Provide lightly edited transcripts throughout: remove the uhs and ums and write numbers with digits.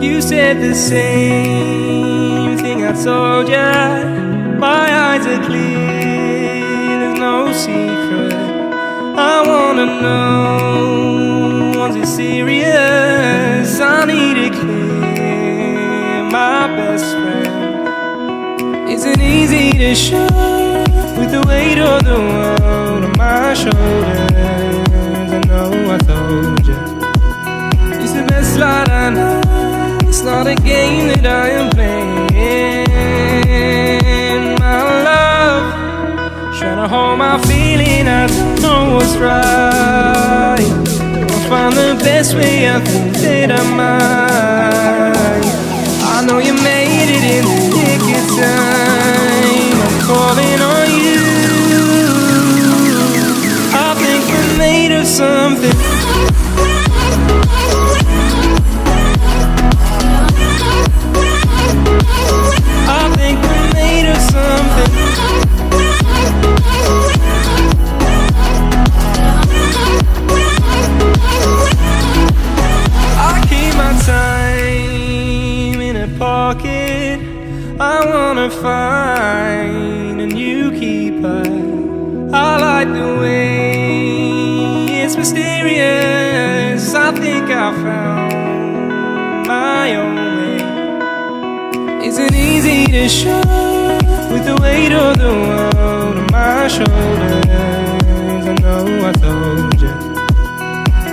You said the same thing I told ya. My eyes are clear, there's no secret. I wanna know, was it serious? I need it clear, my best friend. Isn't easy to show with the weight of the world on my shoulders. I know I told you, it's the best light I know. It's not a game that I am playing. My love, trying to hold my feeling, I don't know what's right. I'll find the best way, I think that I might. I know you made it in the nick of time. I'm calling on you. I think we're made of something. I wanna find a new keeper. I like the way it's mysterious. I think I found my own way. Isn't easy to show with the weight of the world on my shoulders. I know I told you,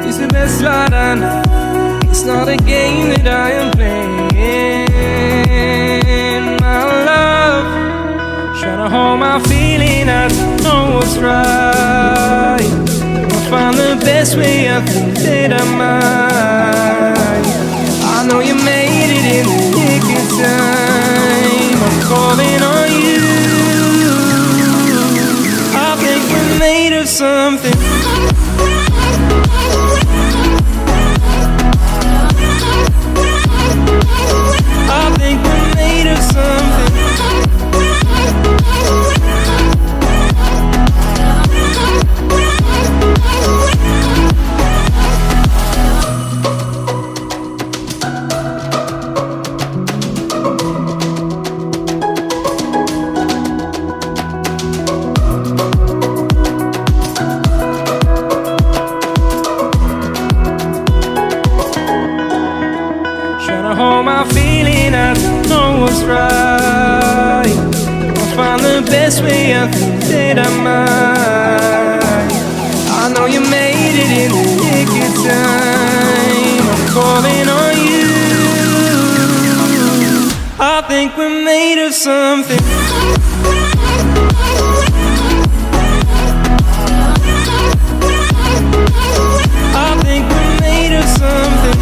it's the best light I know. It's not a game that I am playing. Trying to hold my feeling, I don't know what's right. I'll find the best way, I think that I might. I know you made it in the nick of time. I'm calling on you. I think we're made of something. I think we're made of something. Hold my feeling, I don't know what's right. I'll find the best way, I think that I might. I know you made it in the nick of time. I'm calling on you. I think we're made of something. I think we're made of something.